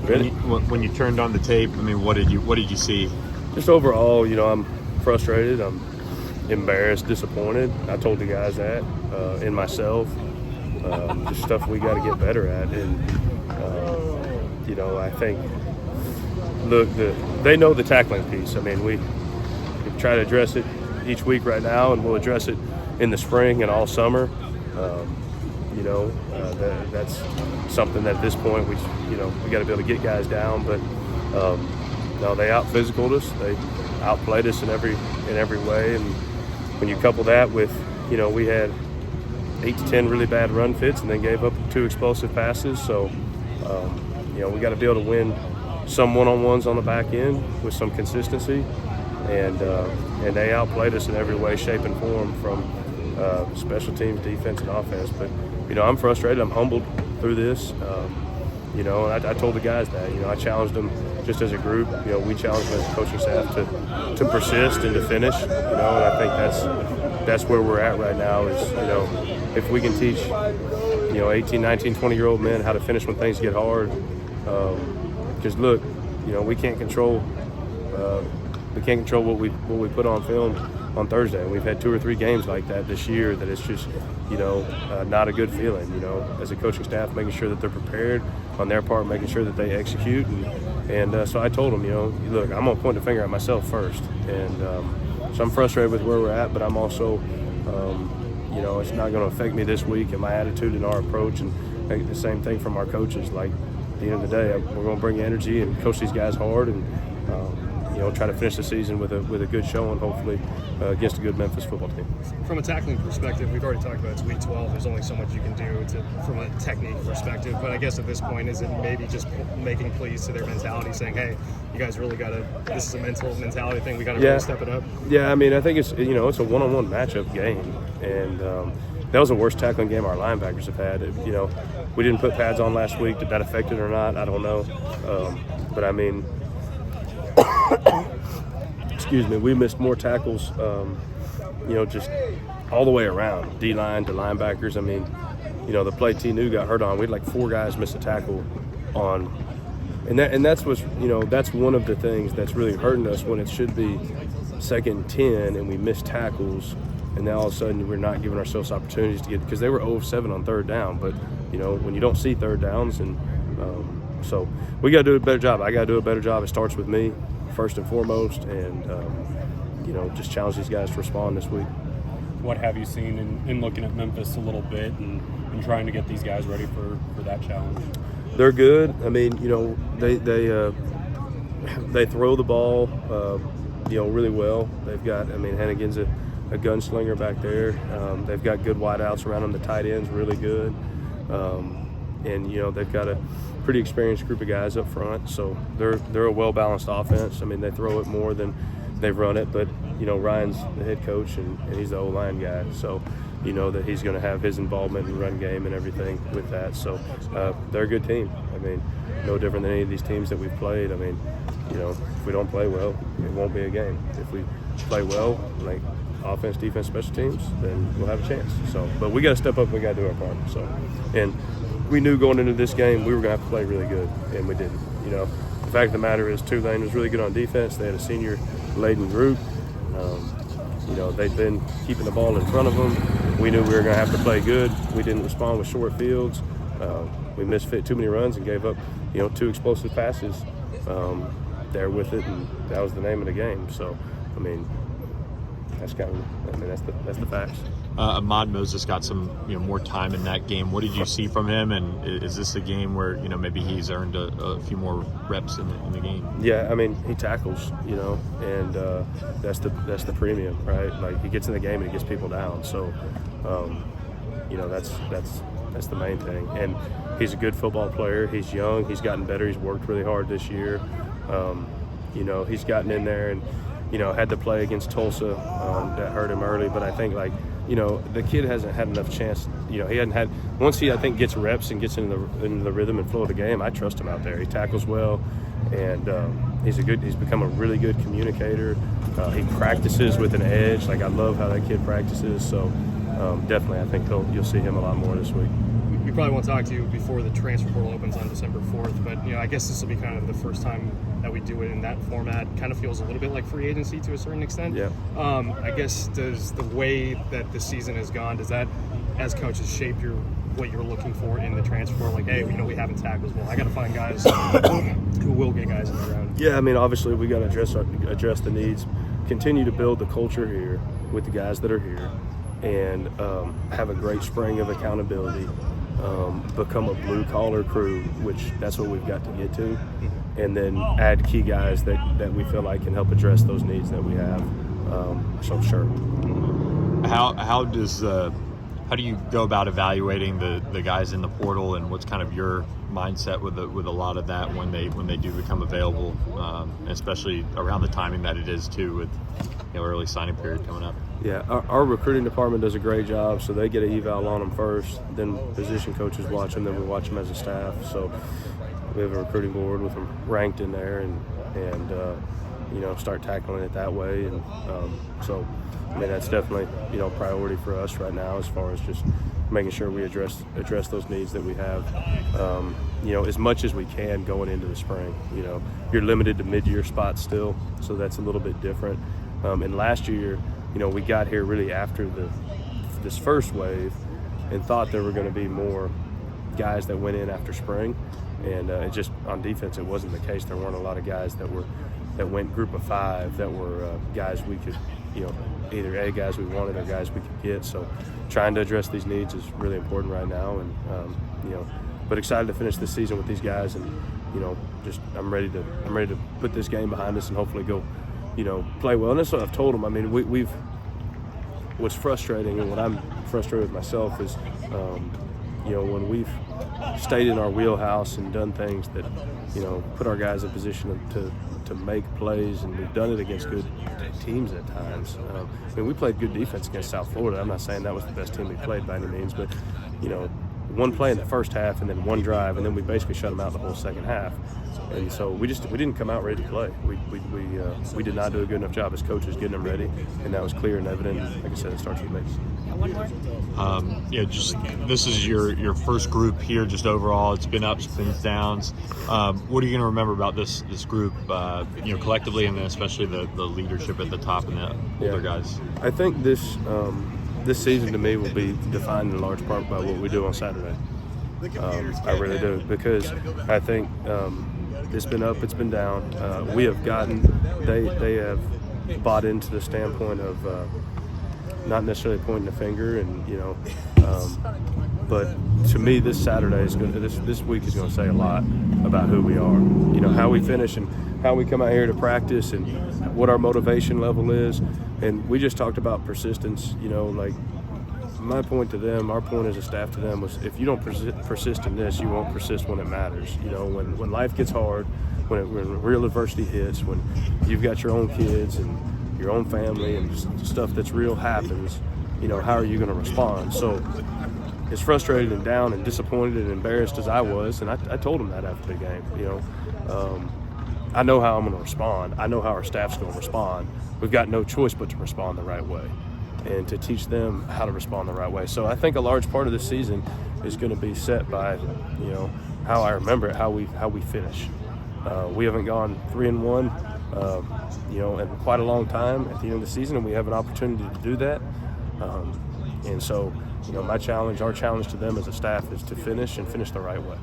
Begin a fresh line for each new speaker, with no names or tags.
Really?
When you turned on the tape, I mean, what did you see?
Just overall, I'm frustrated. I'm embarrassed, disappointed. I told the guys that, in myself, just stuff we got to get better at. And, I think, look, they know the tackling piece. I mean, we try to address it each week right now, and we'll address it in the spring and all summer. That's something that at this point we got to be able to get guys down. But no, they out-physicaled us. They outplayed us in every way. And when you couple that with, we had 8 to 10 really bad run fits and then gave up 2 explosive passes. So, we got to be able to win some one-on-ones on the back end with some consistency. And they outplayed us in every way, shape, and form from special teams, defense, and offense. But, I'm frustrated. I'm humbled through this. And I told the guys that. I challenged them just as a group. We challenged them as a coaching staff to persist and to finish. And I think that's where we're at right now is, if we can teach, 18, 19, 20-year-old men how to finish when things get hard. Because, look, we can't control what we put on film on Thursday. And we've had 2 or 3 games like that this year that it's just, not a good feeling, as a coaching staff, making sure that they're prepared on their part, making sure that they execute. And so I told them, look, I'm going to point the finger at myself first. And so I'm frustrated with where we're at, but I'm also, it's not going to affect me this week and my attitude and our approach. And the same thing from our coaches. Like, at the end of the day, we're going to bring energy and coach these guys hard and, try to finish the season with a good showing, hopefully, against a good Memphis football team.
From a tackling perspective, we've already talked about it's week 12. There's only so much you can do from a technique perspective. But I guess at this point, is it maybe just making pleas to their mentality, saying, hey, you guys really got to – this is a mentality thing. We got to really step it up?
Yeah, I mean, I think it's, it's a one-on-one matchup game. And that was the worst tackling game our linebackers have had. We didn't put pads on last week. Did that affect it or not? I don't know. But, I mean – excuse me, we missed more tackles, just all the way around, D-line to linebackers. I mean, the play T-New got hurt on, we had like 4 guys miss a tackle on. And that's one of the things that's really hurting us when it should be 2nd and 10 and we miss tackles. And now all of a sudden we're not giving ourselves opportunities to get, because they were 0 of 7 on 3rd down. But, when you don't see 3rd downs, and so we got to do a better job. I got to do a better job. It starts with me first and foremost, and just challenge these guys to respond this week.
What have you seen in looking at Memphis a little bit and trying to get these guys ready for that challenge?
They're good. I mean, they throw the ball, really well. They've got, Hennigan's a gunslinger back there. They've got good wideouts around them. The tight end's really good. And they've got a pretty experienced group of guys up front, so they're a well-balanced offense. I mean, they throw it more than they've run it, but Ryan's the head coach and he's the O-line guy, so that he's going to have his involvement in the run game and everything with that. So they're a good team. I mean, no different than any of these teams that we've played. I mean, if we don't play well, it won't be a game. If we play well, like offense, defense, special teams, then we'll have a chance. So, but we got to step up. We got to do our part. So, and we knew going into this game we were going to have to play really good, and we didn't. The fact of the matter is Tulane was really good on defense. They had a senior-laden group. They'd been keeping the ball in front of them. We knew we were going to have to play good. We didn't respond with short fields. We missed too many runs and gave up, 2 explosive passes there with it, and that was the name of the game. So, that's the facts.
Ahmad Moses got some more time in that game. What did you see from him, and is this a game where maybe he's earned a few more reps in the game?
Yeah, he tackles, and that's the premium, right? Like, he gets in the game and he gets people down. So, that's the main thing. And he's a good football player. He's young. He's gotten better. He's worked really hard this year. He's gotten in there and had to play against Tulsa. That hurt him early, but I think the kid hasn't had enough chance. He hadn't had, once he, I think, gets reps and gets into the rhythm and flow of the game, I trust him out there. He tackles well, and he's become a really good communicator. He practices with an edge. Like, I love how that kid practices. So definitely, I think you'll see him a lot more this week.
We probably won't talk to you before the transfer portal opens on December 4th, but I guess this will be kind of the first time that we do it in that format. Kind of feels a little bit like free agency to a certain extent.
Yeah.
I guess does the way that the season has gone, does that, as coaches, shape what you're looking for in the transfer portal? Like, hey, we haven't tackles. Well, I got to find guys who will get guys in the round.
Yeah, I mean, obviously we got to address the needs, continue to build the culture here with the guys that are here, and have a great spring of accountability. Become a blue-collar crew, which that's what we've got to get to, and then add key guys that we feel like can help address those needs that we have. So sure.
How do you go about evaluating the guys in the portal, and what's kind of your mindset with a lot of that when they do become available, especially around the timing that it is too, with early signing period coming up?
Yeah, our recruiting department does a great job, so they get an eval on them first, then position coaches watch them, then we watch them as a staff. So we have a recruiting board with them ranked in there, and start tackling it that way. And so I mean, that's definitely priority for us right now, as far as just making sure we address those needs that we have, as much as we can going into the spring. You're limited to mid-year spots still, so that's a little bit different. And last year, we got here really after this first wave, and thought there were going to be more guys that went in after spring, and it just on defense it wasn't the case. There weren't a lot of guys that went group of 5 that were guys we could either guys we wanted or guys we could get. So trying to address these needs is really important right now, and but excited to finish this season with these guys, and I'm ready to put this game behind us and hopefully go play well. And that's what I've told them. I mean, we've what's frustrating, and what I'm frustrated with myself is when we've stayed in our wheelhouse and done things that put our guys in position to make plays, and we've done it against good teams at times. I mean, we played good defense against South Florida. I'm not saying that was the best team we played by any means, but one play in the first half and then one drive, and then we basically shut them out the whole second half. And so we didn't come out ready to play. We did not do a good enough job as coaches getting them ready, and that was clear and evident. Like I said, it starts with me.
This is your first group here. Just overall, it's been ups, been downs. What are you going to remember about this group, collectively, and then especially the leadership at the top and the older guys? I
think this season to me will be defined in large part by what we do on Saturday. I really do, because I think it's been up, it's been down. They have bought into the standpoint of not necessarily pointing a finger, and but to me this Saturday is this week is going to say a lot about who we are, how we finish and how we come out here to practice and what our motivation level is. And we just talked about persistence. Like my point to them, our point as a staff to them was, if you don't persist in this, you won't persist when it matters. When life gets hard, when real adversity hits, when you've got your own kids and your own family and just stuff that's real happens, how are you going to respond? So as frustrated and down and disappointed and embarrassed as I was, and I told them that after the game, I know how I'm going to respond. I know how our staff's going to respond. We've got no choice but to respond the right way, and to teach them how to respond the right way. So I think a large part of this season is going to be set by, how I remember it, how we finish. We haven't gone 3-1, in quite a long time at the end of the season, and we have an opportunity to do that. And so, our challenge to them as a staff is to finish the right way.